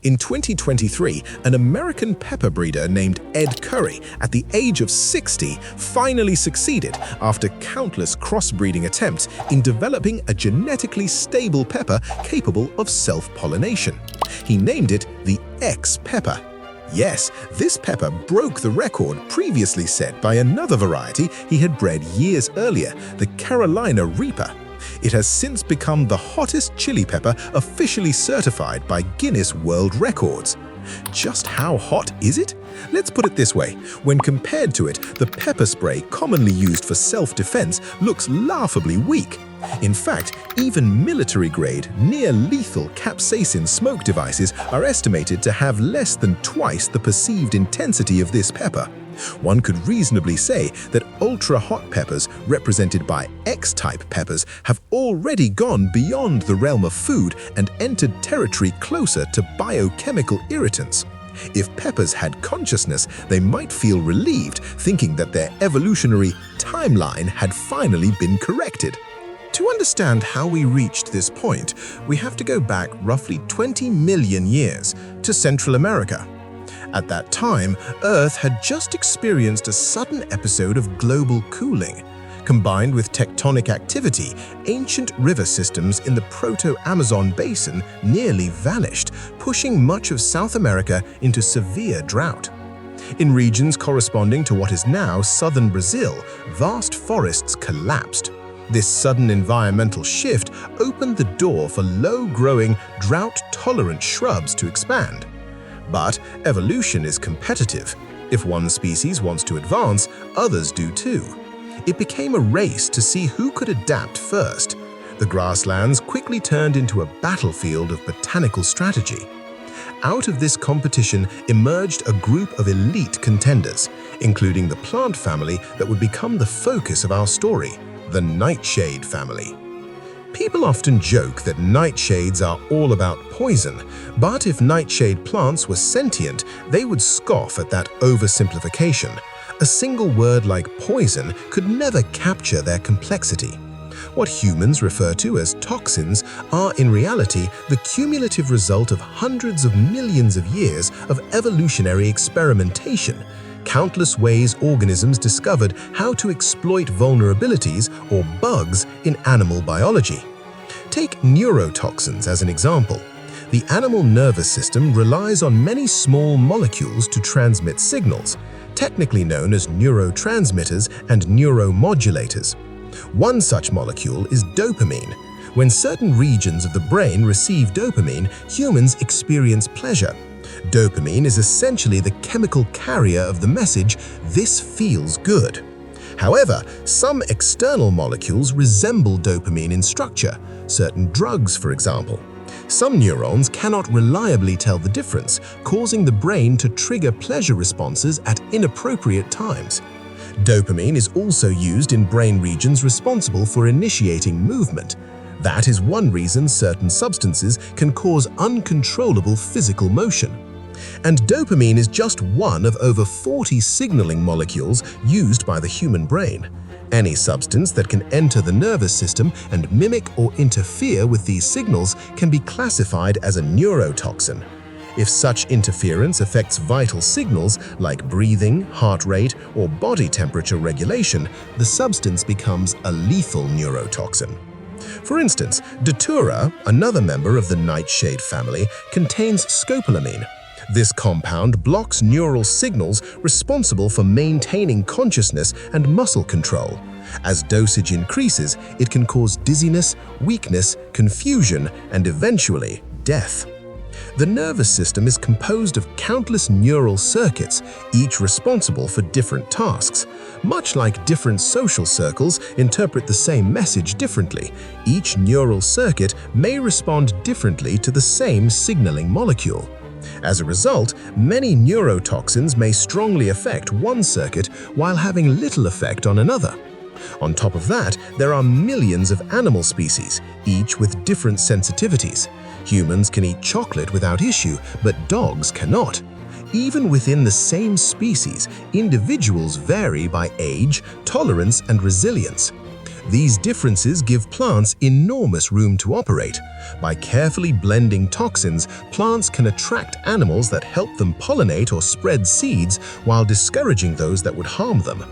In 2023, an American pepper breeder named Ed Currie, at the age of 60, finally succeeded after countless crossbreeding attempts in developing a genetically stable pepper capable of self-pollination. He named it the X pepper. Yes, this pepper broke the record previously set by another variety he had bred years earlier, the Carolina Reaper. It has since become the hottest chili pepper officially certified by Guinness World Records. Just how hot is it? Let's put it this way. When compared to it, the pepper spray commonly used for self-defense looks laughably weak. In fact, even military-grade, near-lethal capsaicin smoke devices are estimated to have less than twice the perceived intensity of this pepper. One could reasonably say that ultra-hot peppers, represented by X-type peppers, have already gone beyond the realm of food and entered territory closer to biochemical irritants. If peppers had consciousness, they might feel relieved, thinking that their evolutionary timeline had finally been corrected. To understand how we reached this point, we have to go back roughly 20 million years to Central America. At that time, Earth had just experienced a sudden episode of global cooling. Combined with tectonic activity, ancient river systems in the Proto-Amazon basin nearly vanished, pushing much of South America into severe drought. In regions corresponding to what is now southern Brazil, vast forests collapsed. This sudden environmental shift opened the door for low-growing, drought-tolerant shrubs to expand. But evolution is competitive. If one species wants to advance, others do too. It became a race to see who could adapt first. The grasslands quickly turned into a battlefield of botanical strategy. Out of this competition emerged a group of elite contenders, including the plant family that would become the focus of our story, the nightshade family. People often joke that nightshades are all about poison, but if nightshade plants were sentient, they would scoff at that oversimplification. A single word like poison could never capture their complexity. What humans refer to as toxins are in reality the cumulative result of hundreds of millions of years of evolutionary experimentation. Countless ways organisms discovered how to exploit vulnerabilities or bugs in animal biology. Take neurotoxins as an example. The animal nervous system relies on many small molecules to transmit signals, technically known as neurotransmitters and neuromodulators. One such molecule is dopamine. When certain regions of the brain receive dopamine, humans experience pleasure. Dopamine is essentially the chemical carrier of the message, "This feels good." However, some external molecules resemble dopamine in structure, certain drugs, for example. Some neurons cannot reliably tell the difference, causing the brain to trigger pleasure responses at inappropriate times. Dopamine is also used in brain regions responsible for initiating movement. That is one reason certain substances can cause uncontrollable physical motion. And dopamine is just one of over 40 signaling molecules used by the human brain. Any substance that can enter the nervous system and mimic or interfere with these signals can be classified as a neurotoxin. If such interference affects vital signals like breathing, heart rate, or body temperature regulation, the substance becomes a lethal neurotoxin. For instance, Datura, another member of the nightshade family, contains scopolamine. This compound blocks neural signals responsible for maintaining consciousness and muscle control. As dosage increases, it can cause dizziness, weakness, confusion, and eventually death. The nervous system is composed of countless neural circuits, each responsible for different tasks. Much like different social circles interpret the same message differently, each neural circuit may respond differently to the same signaling molecule. As a result, many neurotoxins may strongly affect one circuit while having little effect on another. On top of that, there are millions of animal species, each with different sensitivities. Humans can eat chocolate without issue, but dogs cannot. Even within the same species, individuals vary by age, tolerance, and resilience. These differences give plants enormous room to operate. By carefully blending toxins, plants can attract animals that help them pollinate or spread seeds while discouraging those that would harm them.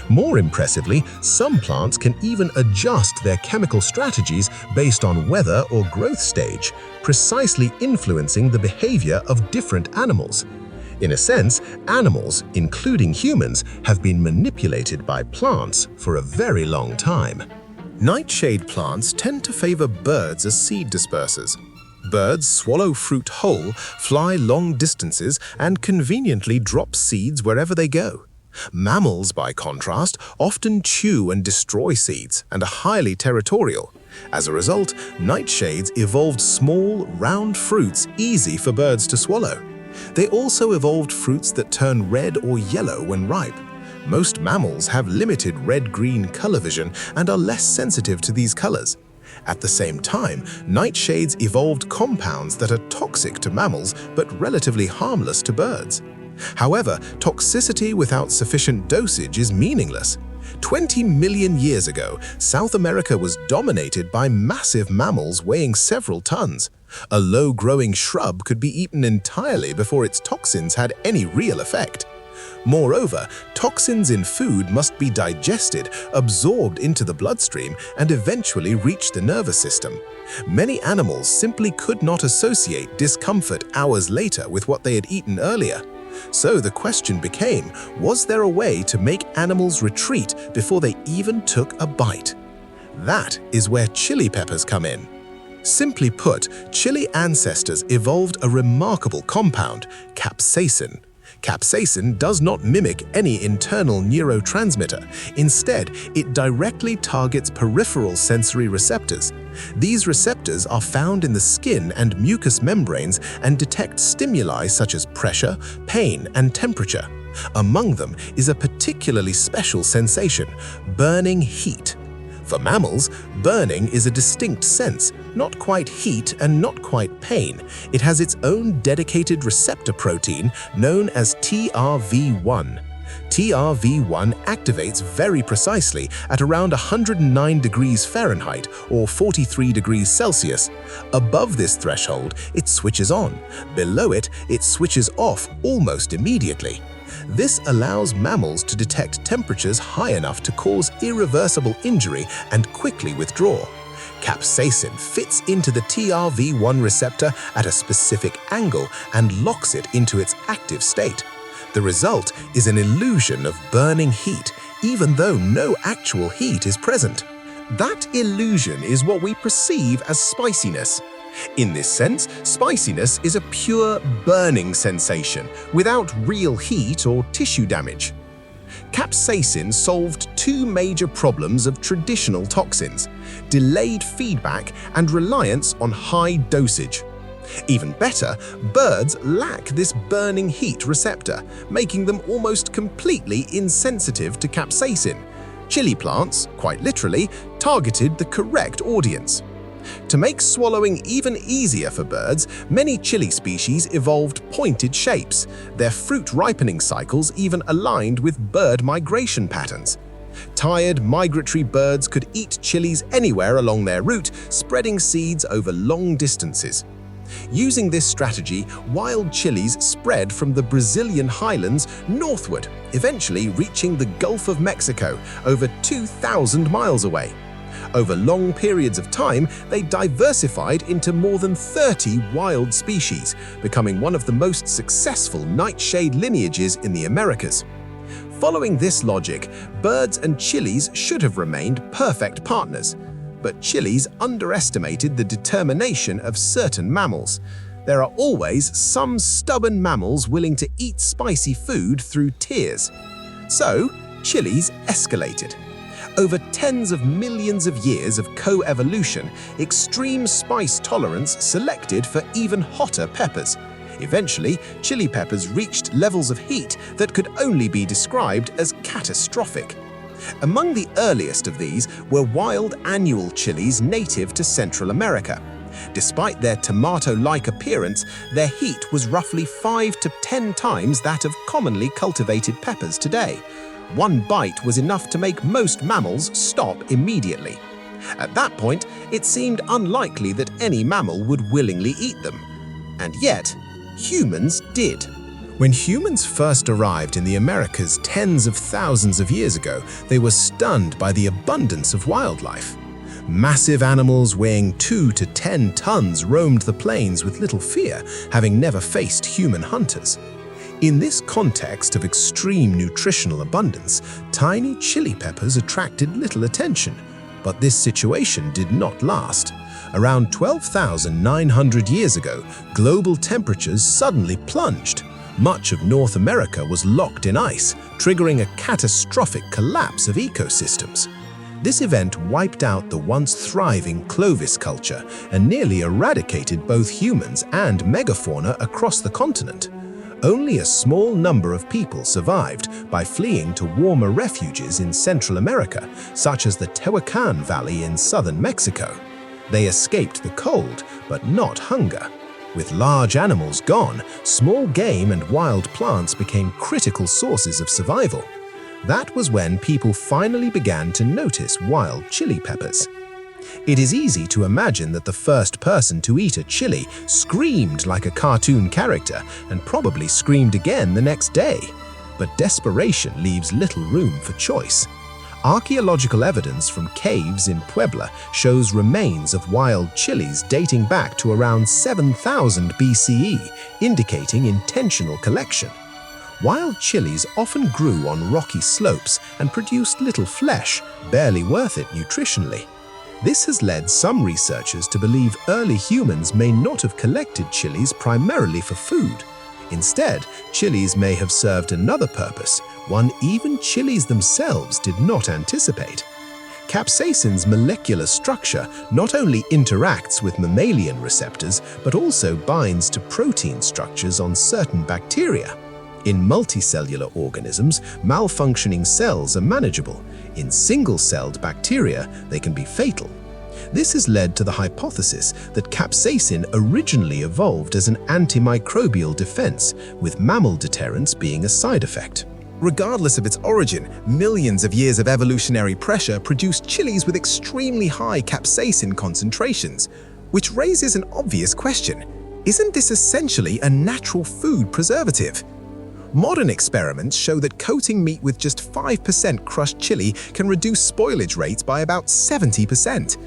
More impressively, some plants can even adjust their chemical strategies based on weather or growth stage, precisely influencing the behavior of different animals. In a sense, animals, including humans, have been manipulated by plants for a very long time. Nightshade plants tend to favor birds as seed dispersers. Birds swallow fruit whole, fly long distances, and conveniently drop seeds wherever they go. Mammals, by contrast, often chew and destroy seeds and are highly territorial. As a result, nightshades evolved small, round fruits easy for birds to swallow. They also evolved fruits that turn red or yellow when ripe. Most mammals have limited red-green color vision and are less sensitive to these colors. At the same time, nightshades evolved compounds that are toxic to mammals but relatively harmless to birds. However, toxicity without sufficient dosage is meaningless. 20 million years ago, South America was dominated by massive mammals weighing several tons. A low-growing shrub could be eaten entirely before its toxins had any real effect. Moreover, toxins in food must be digested, absorbed into the bloodstream, and eventually reach the nervous system. Many animals simply could not associate discomfort hours later with what they had eaten earlier. So the question became, was there a way to make animals retreat before they even took a bite? That is where chili peppers come in. Simply put, chili ancestors evolved a remarkable compound, capsaicin. Capsaicin does not mimic any internal neurotransmitter. Instead, it directly targets peripheral sensory receptors. These receptors are found in the skin and mucous membranes and detect stimuli such as pressure, pain, and temperature. Among them is a particularly special sensation, burning heat. For mammals, burning is a distinct sense, not quite heat and not quite pain. It has its own dedicated receptor protein known as TRV1. TRV1 activates very precisely at around 109 degrees Fahrenheit or 43 degrees Celsius. Above this threshold, it switches on. Below it, it switches off almost immediately. This allows mammals to detect temperatures high enough to cause irreversible injury and quickly withdraw. Capsaicin fits into the TRV1 receptor at a specific angle and locks it into its active state. The result is an illusion of burning heat, even though no actual heat is present. That illusion is what we perceive as spiciness. In this sense, spiciness is a pure burning sensation without real heat or tissue damage. Capsaicin solved two major problems of traditional toxins: delayed feedback and reliance on high dosage. Even better, birds lack this burning heat receptor, making them almost completely insensitive to capsaicin. Chili plants, quite literally, targeted the correct audience. To make swallowing even easier for birds, many chili species evolved pointed shapes. Their fruit ripening cycles even aligned with bird migration patterns. Tired migratory birds could eat chilies anywhere along their route, spreading seeds over long distances. Using this strategy, wild chilies spread from the Brazilian highlands northward, eventually reaching the Gulf of Mexico, over 2,000 miles away. Over long periods of time, they diversified into more than 30 wild species, becoming one of the most successful nightshade lineages in the Americas. Following this logic, birds and chilies should have remained perfect partners. But chilies underestimated the determination of certain mammals. There are always some stubborn mammals willing to eat spicy food through tears. So, chilies escalated. Over tens of millions of years of co-evolution, extreme spice tolerance selected for even hotter peppers. Eventually, chili peppers reached levels of heat that could only be described as catastrophic. Among the earliest of these were wild annual chilies native to Central America. Despite their tomato-like appearance, their heat was roughly 5 to 10 times that of commonly cultivated peppers today. One bite was enough to make most mammals stop immediately. At that point, it seemed unlikely that any mammal would willingly eat them. And yet, humans did. When humans first arrived in the Americas tens of thousands of years ago, they were stunned by the abundance of wildlife. Massive animals weighing 2 to 10 tons roamed the plains with little fear, having never faced human hunters. In this context of extreme nutritional abundance, tiny chili peppers attracted little attention. But this situation did not last. Around 12,900 years ago, global temperatures suddenly plunged. Much of North America was locked in ice, triggering a catastrophic collapse of ecosystems. This event wiped out the once thriving Clovis culture and nearly eradicated both humans and megafauna across the continent. Only a small number of people survived by fleeing to warmer refuges in Central America, such as the Tehuacan Valley in southern Mexico. They escaped the cold, but not hunger. With large animals gone, small game and wild plants became critical sources of survival. That was when people finally began to notice wild chili peppers. It is easy to imagine that the first person to eat a chili screamed like a cartoon character and probably screamed again the next day. But desperation leaves little room for choice. Archaeological evidence from caves in Puebla shows remains of wild chilies dating back to around 7000 BCE, indicating intentional collection. Wild chilies often grew on rocky slopes and produced little flesh, barely worth it nutritionally. This has led some researchers to believe early humans may not have collected chilies primarily for food. Instead, chilies may have served another purpose, one even chilies themselves did not anticipate. Capsaicin's molecular structure not only interacts with mammalian receptors, but also binds to protein structures on certain bacteria. In multicellular organisms, malfunctioning cells are manageable. In single-celled bacteria, they can be fatal. This has led to the hypothesis that capsaicin originally evolved as an antimicrobial defense, with mammal deterrence being a side effect. Regardless of its origin, millions of years of evolutionary pressure produced chilies with extremely high capsaicin concentrations, which raises an obvious question. Isn't this essentially a natural food preservative? Modern experiments show that coating meat with just 5% crushed chili can reduce spoilage rates by about 70%.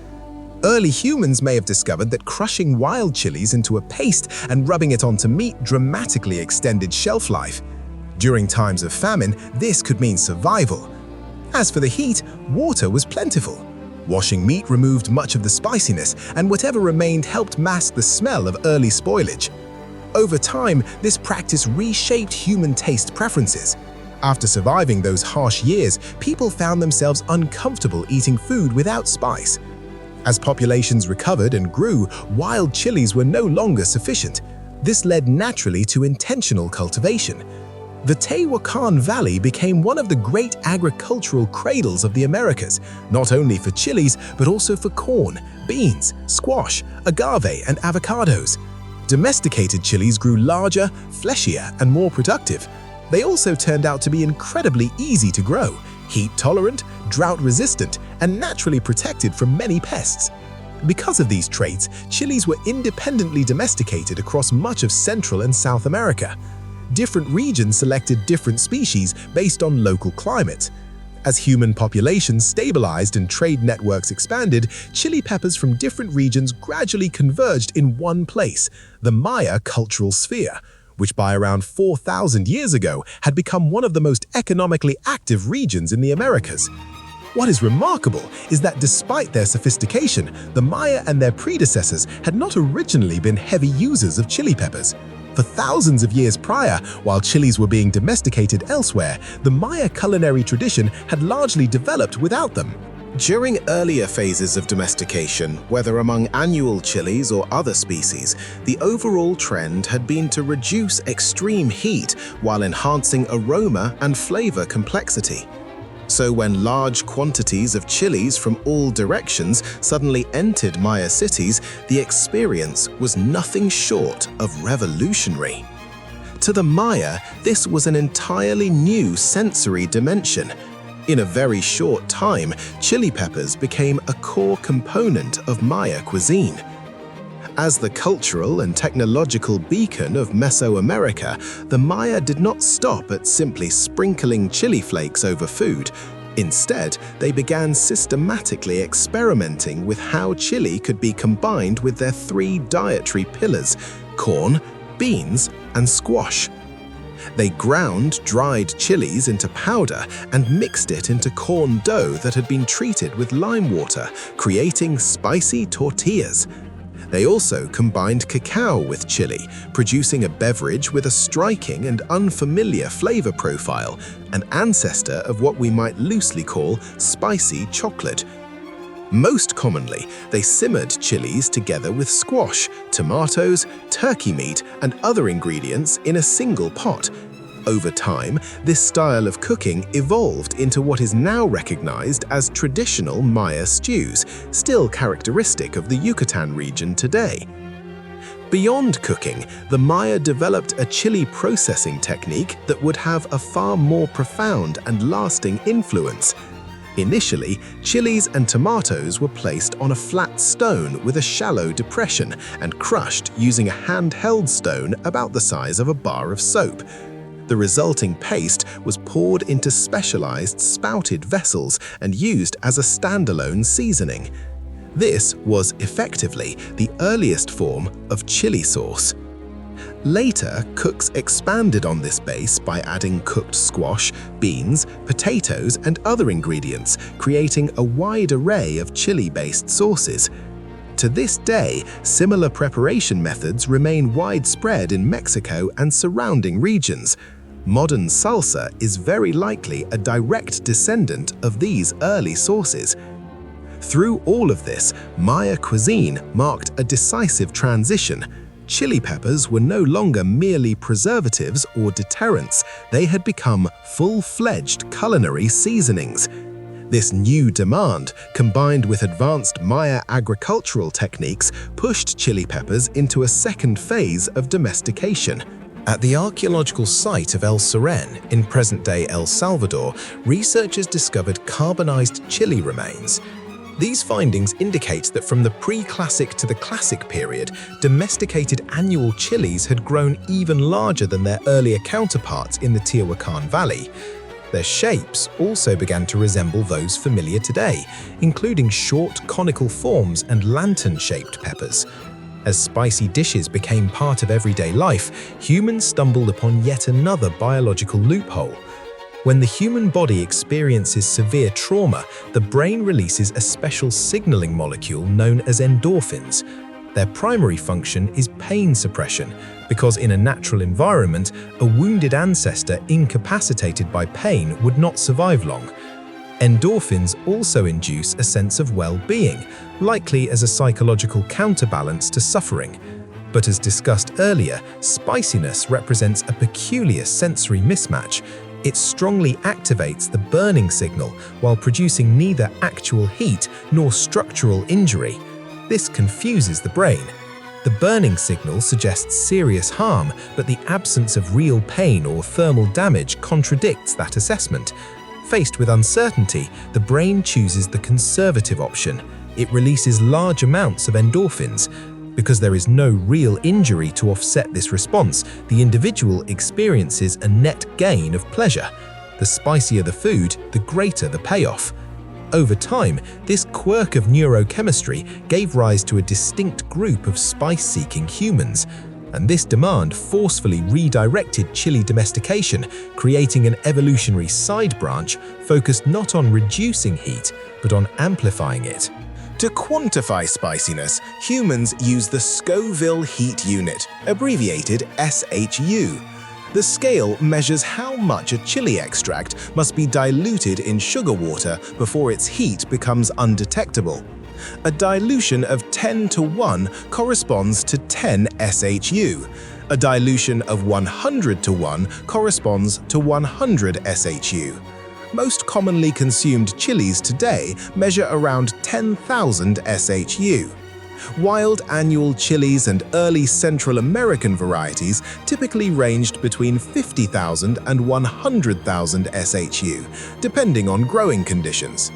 Early humans may have discovered that crushing wild chilies into a paste and rubbing it onto meat dramatically extended shelf life. During times of famine, this could mean survival. As for the heat, water was plentiful. Washing meat removed much of the spiciness, and whatever remained helped mask the smell of early spoilage. Over time, this practice reshaped human taste preferences. After surviving those harsh years, people found themselves uncomfortable eating food without spice. As populations recovered and grew, wild chilies were no longer sufficient. This led naturally to intentional cultivation. The Tehuacan Valley became one of the great agricultural cradles of the Americas, not only for chilies, but also for corn, beans, squash, agave, and avocados. Domesticated chilies grew larger, fleshier, and more productive. They also turned out to be incredibly easy to grow, heat-tolerant, drought-resistant, and naturally protected from many pests. Because of these traits, chilies were independently domesticated across much of Central and South America. Different regions selected different species based on local climate. As human populations stabilized and trade networks expanded, chili peppers from different regions gradually converged in one place, the Maya cultural sphere, which by around 4,000 years ago had become one of the most economically active regions in the Americas. What is remarkable is that despite their sophistication, the Maya and their predecessors had not originally been heavy users of chili peppers. For thousands of years prior, while chilies were being domesticated elsewhere, the Maya culinary tradition had largely developed without them. During earlier phases of domestication, whether among annual chilies or other species, the overall trend had been to reduce extreme heat while enhancing aroma and flavor complexity. So when large quantities of chilies from all directions suddenly entered Maya cities, the experience was nothing short of revolutionary. To the Maya, this was an entirely new sensory dimension. In a very short time, chili peppers became a core component of Maya cuisine. As the cultural and technological beacon of Mesoamerica, the Maya did not stop at simply sprinkling chili flakes over food. Instead, they began systematically experimenting with how chili could be combined with their three dietary pillars: corn, beans, and squash. They ground dried chilies into powder and mixed it into corn dough that had been treated with lime water, creating spicy tortillas. They also combined cacao with chili, producing a beverage with a striking and unfamiliar flavor profile, an ancestor of what we might loosely call spicy chocolate. Most commonly, they simmered chilies together with squash, tomatoes, turkey meat, and other ingredients in a single pot. Over time, this style of cooking evolved into what is now recognized as traditional Maya stews, still characteristic of the Yucatan region today. Beyond cooking, the Maya developed a chili processing technique that would have a far more profound and lasting influence. Initially, chilies and tomatoes were placed on a flat stone with a shallow depression and crushed using a handheld stone about the size of a bar of soap. The resulting paste was poured into specialized spouted vessels and used as a standalone seasoning. This was effectively the earliest form of chili sauce. Later, cooks expanded on this base by adding cooked squash, beans, potatoes, and other ingredients, creating a wide array of chili-based sauces. To this day, similar preparation methods remain widespread in Mexico and surrounding regions. Modern salsa is very likely a direct descendant of these early sources. Through all of this, Maya cuisine marked a decisive transition. Chili peppers were no longer merely preservatives or deterrents, they had become full-fledged culinary seasonings. This new demand, combined with advanced Maya agricultural techniques, pushed chili peppers into a second phase of domestication. At the archaeological site of El Serén in present-day El Salvador, researchers discovered carbonized chili remains. These findings indicate that from the pre-classic to the classic period, domesticated annual chilies had grown even larger than their earlier counterparts in the Tehuacan Valley. Their shapes also began to resemble those familiar today, including short conical forms and lantern-shaped peppers. As spicy dishes became part of everyday life, humans stumbled upon yet another biological loophole. When the human body experiences severe trauma, the brain releases a special signaling molecule known as endorphins. Their primary function is pain suppression, because in a natural environment, a wounded ancestor incapacitated by pain would not survive long. Endorphins also induce a sense of well-being, likely as a psychological counterbalance to suffering. But as discussed earlier, spiciness represents a peculiar sensory mismatch. It strongly activates the burning signal while producing neither actual heat nor structural injury. This confuses the brain. The burning signal suggests serious harm, but the absence of real pain or thermal damage contradicts that assessment. Faced with uncertainty, the brain chooses the conservative option. It releases large amounts of endorphins. Because there is no real injury to offset this response, the individual experiences a net gain of pleasure. The spicier the food, the greater the payoff. Over time, this quirk of neurochemistry gave rise to a distinct group of spice-seeking humans. And this demand forcefully redirected chili domestication, creating an evolutionary side branch focused not on reducing heat, but on amplifying it. To quantify spiciness, humans use the Scoville Heat Unit, abbreviated SHU. The scale measures how much a chili extract must be diluted in sugar water before its heat becomes undetectable. A dilution of 10 to 1 corresponds to 10 SHU. A dilution of 100 to 1 corresponds to 100 SHU. Most commonly consumed chilies today measure around 10,000 SHU. Wild annual chilies and early Central American varieties typically ranged between 50,000 and 100,000 SHU, depending on growing conditions.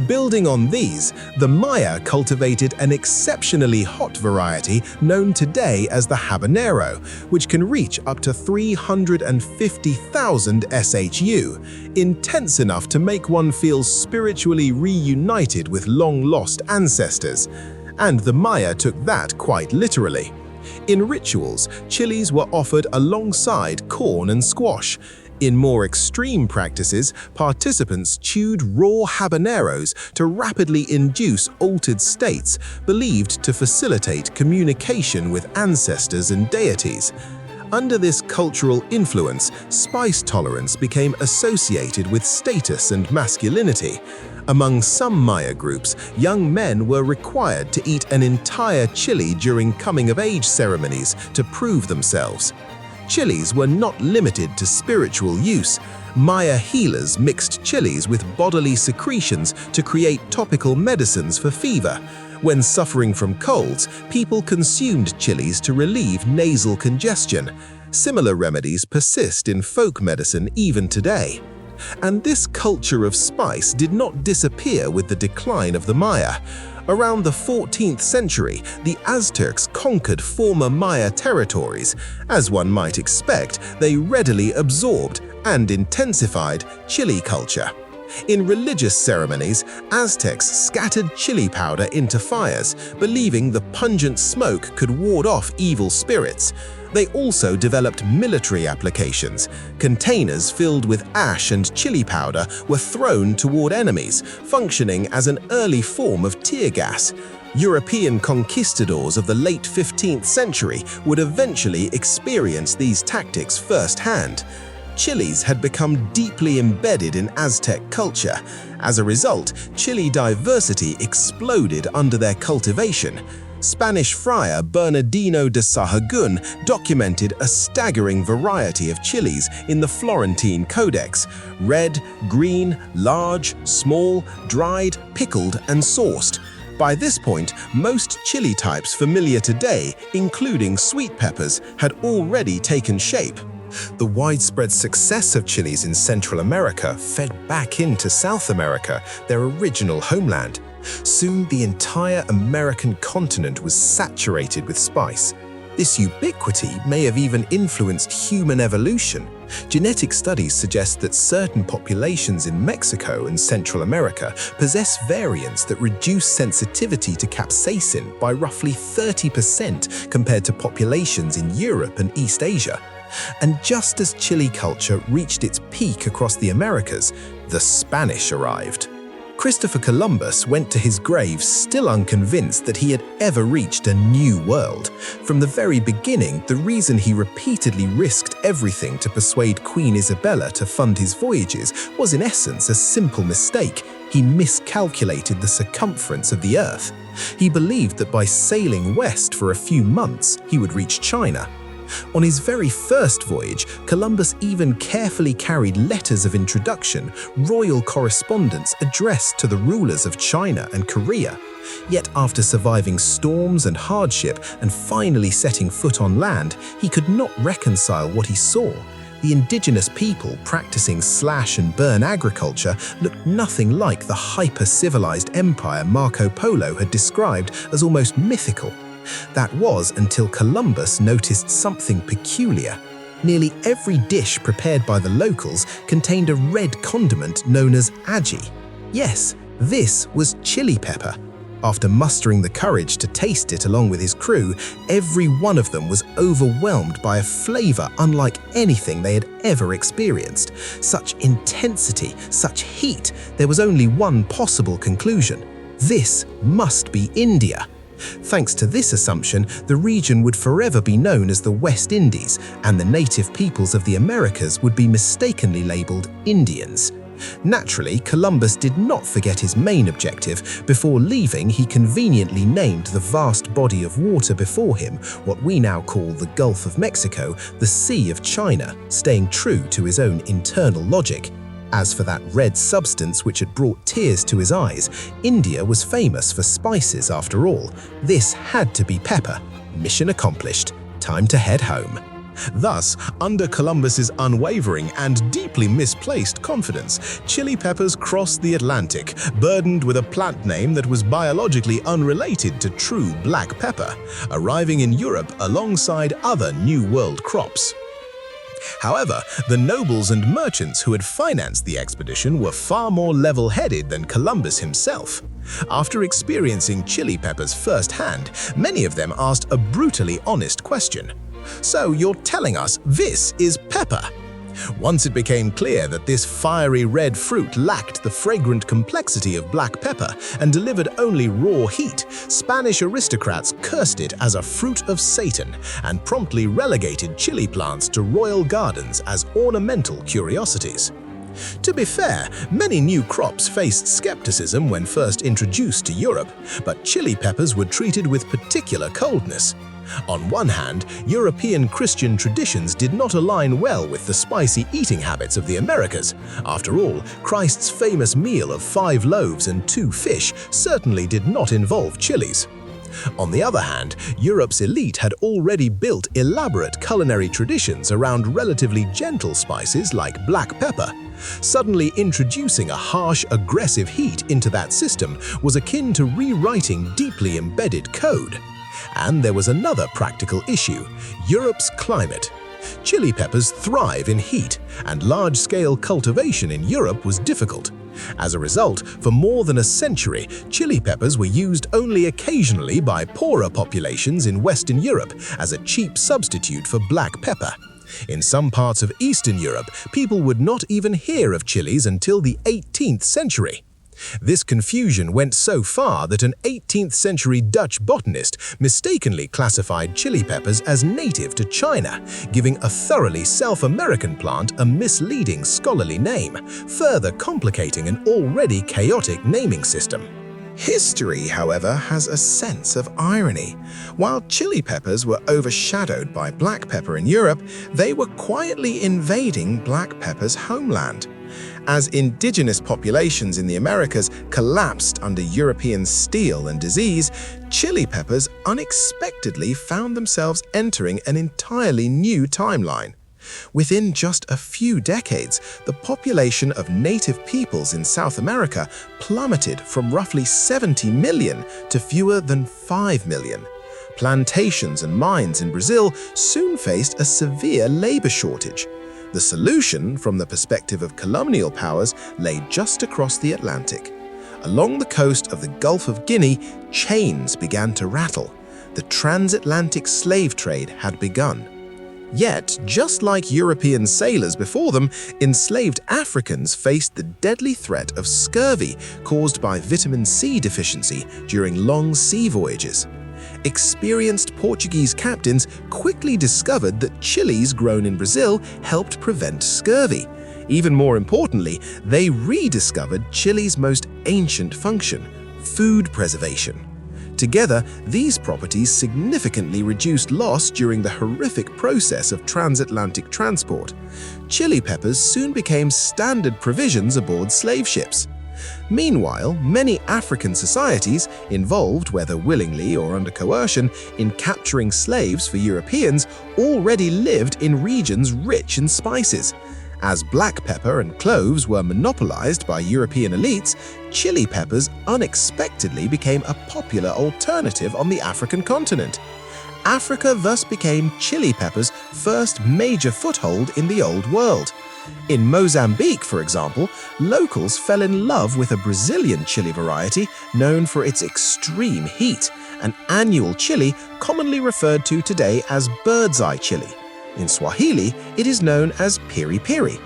Building on these, the Maya cultivated an exceptionally hot variety known today as the habanero, which can reach up to 350,000 SHU, intense enough to make one feel spiritually reunited with long-lost ancestors. And the Maya took that quite literally. In rituals, chilies were offered alongside corn and squash. In more extreme practices, participants chewed raw habaneros to rapidly induce altered states believed to facilitate communication with ancestors and deities. Under this cultural influence, spice tolerance became associated with status and masculinity. Among some Maya groups, young men were required to eat an entire chili during coming-of-age ceremonies to prove themselves. Chilies were not limited to spiritual use. Maya healers mixed chilies with bodily secretions to create topical medicines for fever. When suffering from colds, people consumed chilies to relieve nasal congestion. Similar remedies persist in folk medicine even today. And this culture of spice did not disappear with the decline of the Maya. Around the 14th century, the Aztecs conquered former Maya territories. As one might expect, they readily absorbed and intensified chili culture. In religious ceremonies, Aztecs scattered chili powder into fires, believing the pungent smoke could ward off evil spirits. They also developed military applications. Containers filled with ash and chili powder were thrown toward enemies, functioning as an early form of tear gas. European conquistadors of the late 15th century would eventually experience these tactics firsthand. Chilies had become deeply embedded in Aztec culture. As a result, chili diversity exploded under their cultivation. Spanish friar Bernardino de Sahagún documented a staggering variety of chilies in the Florentine Codex: red, green, large, small, dried, pickled, and sauced. By this point, most chili types familiar today, including sweet peppers, had already taken shape. The widespread success of chilies in Central America fed back into South America, their original homeland. Soon, the entire American continent was saturated with spice. This ubiquity may have even influenced human evolution. Genetic studies suggest that certain populations in Mexico and Central America possess variants that reduce sensitivity to capsaicin by roughly 30% compared to populations in Europe and East Asia. And just as chili culture reached its peak across the Americas, the Spanish arrived. Christopher Columbus went to his grave still unconvinced that he had ever reached a new world. From the very beginning, the reason he repeatedly risked everything to persuade Queen Isabella to fund his voyages was in essence a simple mistake. He miscalculated the circumference of the Earth. He believed that by sailing west for a few months, he would reach China. On his very first voyage, Columbus even carefully carried letters of introduction, royal correspondence addressed to the rulers of China and Korea. Yet after surviving storms and hardship and finally setting foot on land, he could not reconcile what he saw. The indigenous people practicing slash-and-burn agriculture looked nothing like the hyper-civilized empire Marco Polo had described as almost mythical. That was until Columbus noticed something peculiar. Nearly every dish prepared by the locals contained a red condiment known as ají. Yes, this was chili pepper. After mustering the courage to taste it along with his crew, every one of them was overwhelmed by a flavor unlike anything they had ever experienced. Such intensity, such heat, there was only one possible conclusion. This must be India. Thanks to this assumption, the region would forever be known as the West Indies, and the native peoples of the Americas would be mistakenly labeled Indians. Naturally, Columbus did not forget his main objective. Before leaving, he conveniently named the vast body of water before him, what we now call the Gulf of Mexico, the Sea of China, staying true to his own internal logic. As for that red substance which had brought tears to his eyes, India was famous for spices after all. This had to be pepper. Mission accomplished. Time to head home. Thus, under Columbus's unwavering and deeply misplaced confidence, chili peppers crossed the Atlantic, burdened with a plant name that was biologically unrelated to true black pepper, arriving in Europe alongside other New World crops. However, the nobles and merchants who had financed the expedition were far more level-headed than Columbus himself. After experiencing chili peppers firsthand, many of them asked a brutally honest question. "So you're telling us this is pepper?" Once it became clear that this fiery red fruit lacked the fragrant complexity of black pepper and delivered only raw heat, Spanish aristocrats cursed it as a fruit of Satan and promptly relegated chili plants to royal gardens as ornamental curiosities. To be fair, many new crops faced skepticism when first introduced to Europe, but chili peppers were treated with particular coldness. On one hand, European Christian traditions did not align well with the spicy eating habits of the Americas. After all, Christ's famous meal of 5 loaves and 2 fish certainly did not involve chilies. On the other hand, Europe's elite had already built elaborate culinary traditions around relatively gentle spices like black pepper. Suddenly introducing a harsh, aggressive heat into that system was akin to rewriting deeply embedded code. And there was another practical issue: Europe's climate. Chili peppers thrive in heat, and large-scale cultivation in Europe was difficult. As a result, for more than a century, chili peppers were used only occasionally by poorer populations in Western Europe as a cheap substitute for black pepper. In some parts of Eastern Europe, people would not even hear of chilies until the 18th century. This confusion went so far that an 18th century Dutch botanist mistakenly classified chili peppers as native to China, giving a thoroughly self-American plant a misleading scholarly name, further complicating an already chaotic naming system. History, however, has a sense of irony. While chili peppers were overshadowed by black pepper in Europe, they were quietly invading black pepper's homeland. As indigenous populations in the Americas collapsed under European steel and disease, chili peppers unexpectedly found themselves entering an entirely new timeline. Within just a few decades, the population of native peoples in South America plummeted from roughly 70 million to fewer than 5 million. Plantations and mines in Brazil soon faced a severe labor shortage. The solution, from the perspective of colonial powers, lay just across the Atlantic. Along the coast of the Gulf of Guinea, chains began to rattle. The transatlantic slave trade had begun. Yet, just like European sailors before them, enslaved Africans faced the deadly threat of scurvy caused by vitamin C deficiency during long sea voyages. Experienced Portuguese captains quickly discovered that chilies grown in Brazil helped prevent scurvy. Even more importantly, they rediscovered chili's most ancient function: food preservation. Together, these properties significantly reduced loss during the horrific process of transatlantic transport. Chili peppers soon became standard provisions aboard slave ships. Meanwhile, many African societies, involved, whether willingly or under coercion, in capturing slaves for Europeans, already lived in regions rich in spices. As black pepper and cloves were monopolized by European elites, chili peppers unexpectedly became a popular alternative on the African continent. Africa thus became chili peppers' first major foothold in the Old World. In Mozambique, for example, locals fell in love with a Brazilian chili variety known for its extreme heat, an annual chili commonly referred to today as bird's eye chili. In Swahili, it is known as piri piri.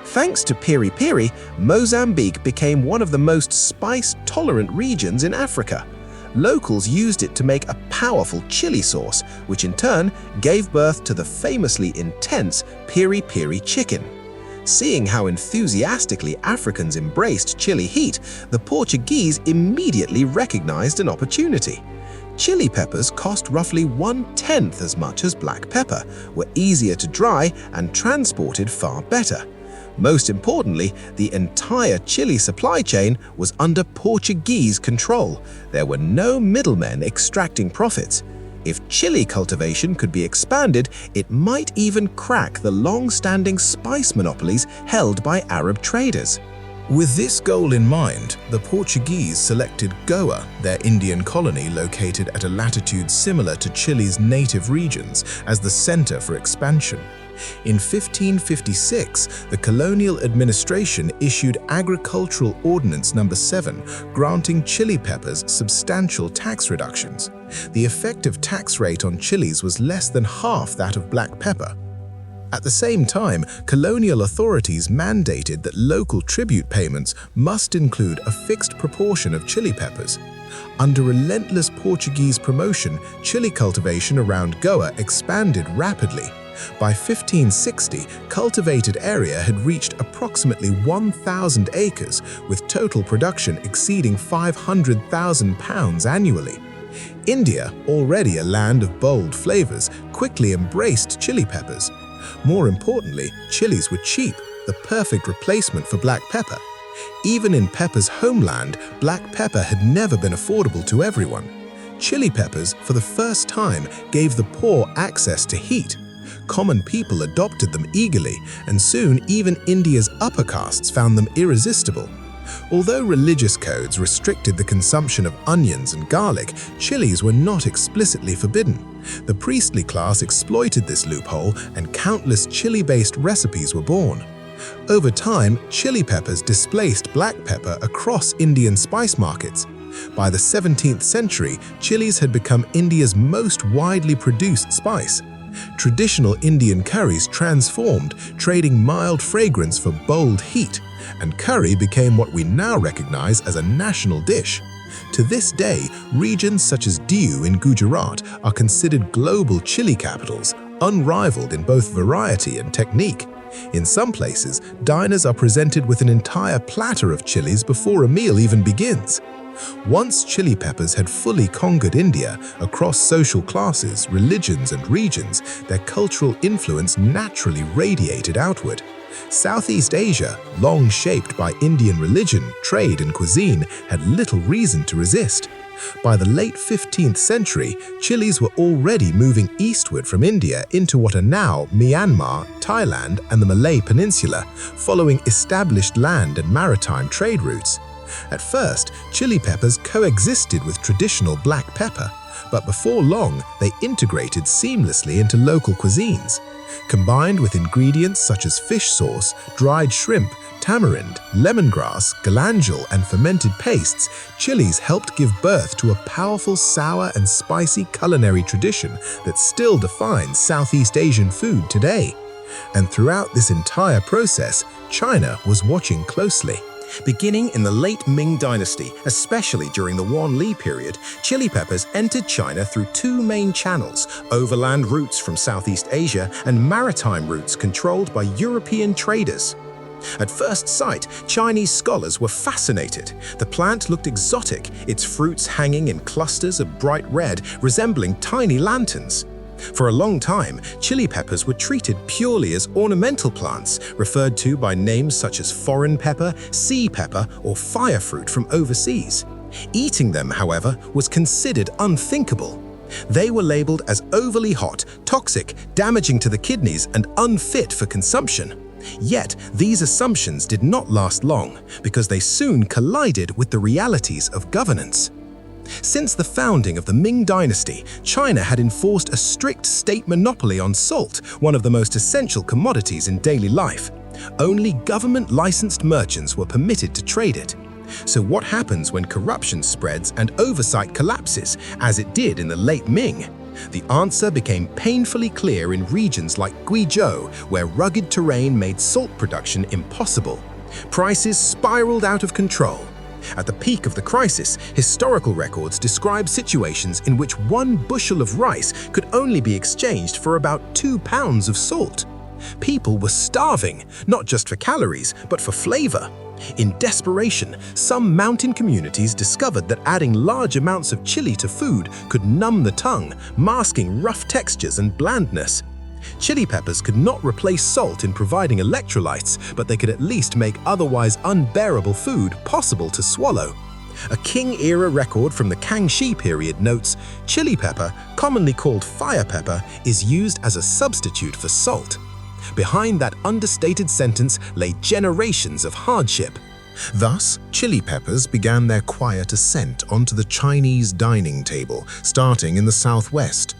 Thanks to piri piri, Mozambique became one of the most spice-tolerant regions in Africa. Locals used it to make a powerful chili sauce, which in turn gave birth to the famously intense piri piri chicken. Seeing how enthusiastically Africans embraced chili heat, the Portuguese immediately recognized an opportunity. Chili peppers cost roughly 1/10 as much as black pepper, were easier to dry, and transported far better. Most importantly, the entire chili supply chain was under Portuguese control. There were no middlemen extracting profits. If chili cultivation could be expanded, it might even crack the long-standing spice monopolies held by Arab traders. With this goal in mind, the Portuguese selected Goa, their Indian colony located at a latitude similar to Chile's native regions, as the center for expansion. In 1556, the colonial administration issued Agricultural Ordinance No. 7, granting chili peppers substantial tax reductions. The effective tax rate on chilies was less than half that of black pepper. At the same time, colonial authorities mandated that local tribute payments must include a fixed proportion of chili peppers. Under relentless Portuguese promotion, chili cultivation around Goa expanded rapidly. By 1560, cultivated area had reached approximately 1,000 acres, with total production exceeding 500,000 pounds annually. India, already a land of bold flavors, quickly embraced chili peppers. More importantly, chilies were cheap, the perfect replacement for black pepper. Even in pepper's homeland, black pepper had never been affordable to everyone. Chili peppers, for the first time, gave the poor access to heat. Common people adopted them eagerly, and soon even India's upper castes found them irresistible. Although religious codes restricted the consumption of onions and garlic, chilies were not explicitly forbidden. The priestly class exploited this loophole, and countless chili-based recipes were born. Over time, chili peppers displaced black pepper across Indian spice markets. By the 17th century, chilies had become India's most widely produced spice. Traditional Indian curries transformed, trading mild fragrance for bold heat, and curry became what we now recognize as a national dish. To this day, regions such as Diu in Gujarat are considered global chili capitals, unrivaled in both variety and technique. In some places, diners are presented with an entire platter of chilies before a meal even begins. Once chili peppers had fully conquered India, across social classes, religions, and regions, their cultural influence naturally radiated outward. Southeast Asia, long shaped by Indian religion, trade, and cuisine, had little reason to resist. By the late 15th century, chilies were already moving eastward from India into what are now Myanmar, Thailand, and the Malay Peninsula, following established land and maritime trade routes. At first, chili peppers coexisted with traditional black pepper, but before long, they integrated seamlessly into local cuisines. Combined with ingredients such as fish sauce, dried shrimp, tamarind, lemongrass, galangal, and fermented pastes, chilies helped give birth to a powerful sour and spicy culinary tradition that still defines Southeast Asian food today. And throughout this entire process, China was watching closely. Beginning in the late Ming Dynasty, especially during the Wanli period, chili peppers entered China through two main channels: overland routes from Southeast Asia and maritime routes controlled by European traders. At first sight, Chinese scholars were fascinated. The plant looked exotic, its fruits hanging in clusters of bright red, resembling tiny lanterns. For a long time, chili peppers were treated purely as ornamental plants, referred to by names such as foreign pepper, sea pepper, or fire fruit from overseas. Eating them, however, was considered unthinkable. They were labeled as overly hot, toxic, damaging to the kidneys, and unfit for consumption. Yet, these assumptions did not last long, because they soon collided with the realities of governance. Since the founding of the Ming Dynasty, China had enforced a strict state monopoly on salt, one of the most essential commodities in daily life. Only government-licensed merchants were permitted to trade it. So what happens when corruption spreads and oversight collapses, as it did in the late Ming? The answer became painfully clear in regions like Guizhou, where rugged terrain made salt production impossible. Prices spiraled out of control. At the peak of the crisis, historical records describe situations in which 1 bushel of rice could only be exchanged for about 2 pounds of salt. People were starving, not just for calories, but for flavor. In desperation, some mountain communities discovered that adding large amounts of chili to food could numb the tongue, masking rough textures and blandness. Chili peppers could not replace salt in providing electrolytes, but they could at least make otherwise unbearable food possible to swallow. A Qing-era record from the Kangxi period notes, chili pepper, commonly called fire pepper, is used as a substitute for salt. Behind that understated sentence lay generations of hardship. Thus, chili peppers began their quiet ascent onto the Chinese dining table, starting in the southwest.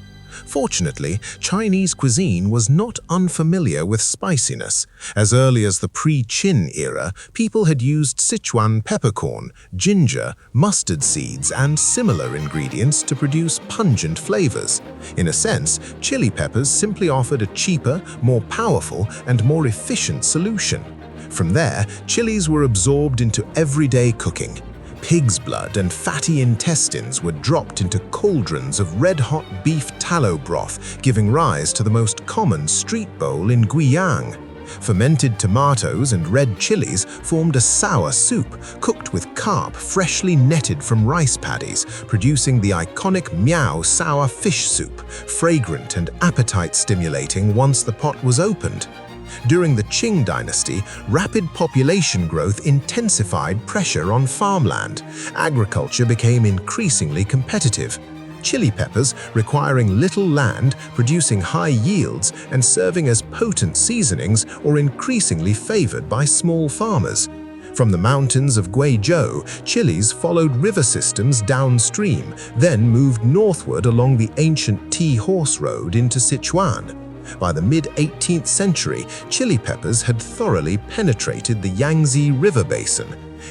Fortunately, Chinese cuisine was not unfamiliar with spiciness. As early as the pre-Qin era, people had used Sichuan peppercorn, ginger, mustard seeds, and similar ingredients to produce pungent flavors. In a sense, chili peppers simply offered a cheaper, more powerful, and more efficient solution. From there, chilies were absorbed into everyday cooking. Pig's blood and fatty intestines were dropped into cauldrons of red-hot beef tallow broth, giving rise to the most common street bowl in Guiyang. Fermented tomatoes and red chilies formed a sour soup, cooked with carp freshly netted from rice paddies, producing the iconic Miao sour fish soup, fragrant and appetite-stimulating once the pot was opened. During the Qing dynasty, rapid population growth intensified pressure on farmland. Agriculture became increasingly competitive. Chili peppers, requiring little land, producing high yields, and serving as potent seasonings, were increasingly favored by small farmers. From the mountains of Guizhou, chilies followed river systems downstream, then moved northward along the ancient Tea Horse Road into Sichuan. By the mid-18th century, chili peppers had thoroughly penetrated the Yangtze River basin.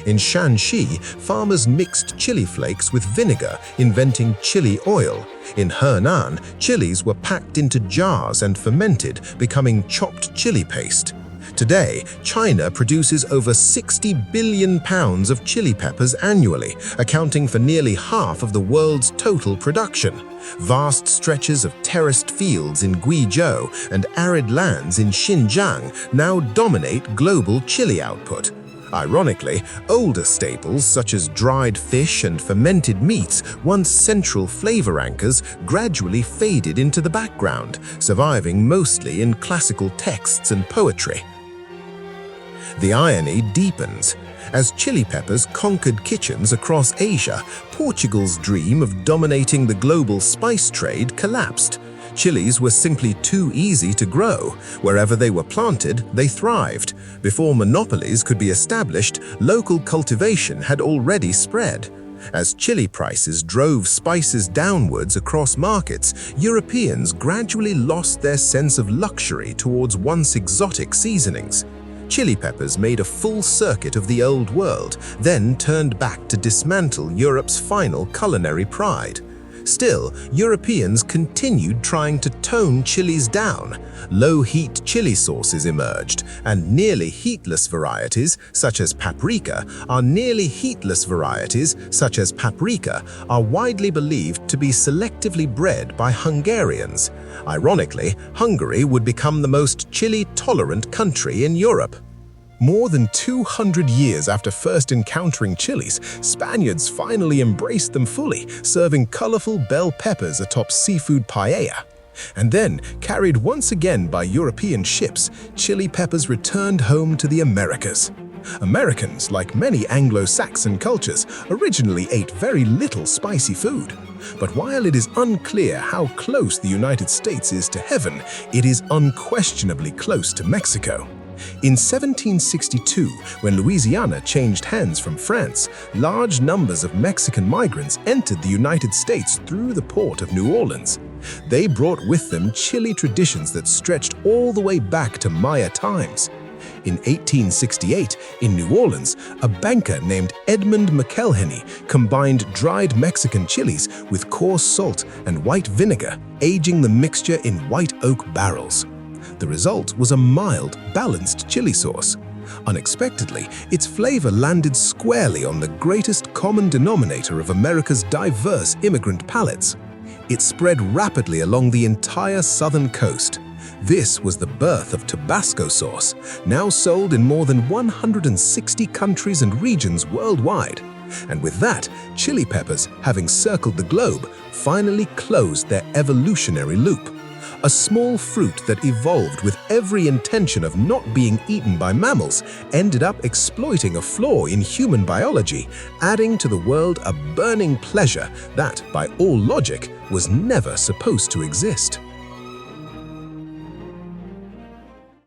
In Shanxi, farmers mixed chili flakes with vinegar, inventing chili oil. In Henan, chilies were packed into jars and fermented, becoming chopped chili paste. Today, China produces over 60 billion pounds of chili peppers annually, accounting for nearly half of the world's total production. Vast stretches of terraced fields in Guizhou and arid lands in Xinjiang now dominate global chili output. Ironically, older staples such as dried fish and fermented meats, once central flavor anchors, gradually faded into the background, surviving mostly in classical texts and poetry. The irony deepens. As chili peppers conquered kitchens across Asia, Portugal's dream of dominating the global spice trade collapsed. Chilies were simply too easy to grow. Wherever they were planted, they thrived. Before monopolies could be established, local cultivation had already spread. As chili prices drove spices downwards across markets, Europeans gradually lost their sense of luxury towards once exotic seasonings. Chili peppers made a full circuit of the old world, then turned back to dismantle Europe's final culinary pride. Still, Europeans continued trying to tone chilies down. Low-heat chili sauces emerged, and nearly heatless varieties, such as paprika, are widely believed to be selectively bred by Hungarians. Ironically, Hungary would become the most chili-tolerant country in Europe. More than 200 years after first encountering chilies, Spaniards finally embraced them fully, serving colorful bell peppers atop seafood paella. And then, carried once again by European ships, chili peppers returned home to the Americas. Americans, like many Anglo-Saxon cultures, originally ate very little spicy food. But while it is unclear how close the United States is to heaven, it is unquestionably close to Mexico. In 1762, when Louisiana changed hands from France, large numbers of Mexican migrants entered the United States through the port of New Orleans. They brought with them chili traditions that stretched all the way back to Maya times. In 1868, in New Orleans, a banker named Edmund McElhenny combined dried Mexican chilies with coarse salt and white vinegar, aging the mixture in white oak barrels. The result was a mild, balanced chili sauce. Unexpectedly, its flavor landed squarely on the greatest common denominator of America's diverse immigrant palates. It spread rapidly along the entire southern coast. This was the birth of Tabasco sauce, now sold in more than 160 countries and regions worldwide. And with that, chili peppers, having circled the globe, finally closed their evolutionary loop. A small fruit that evolved with every intention of not being eaten by mammals ended up exploiting a flaw in human biology, adding to the world a burning pleasure that, by all logic, was never supposed to exist.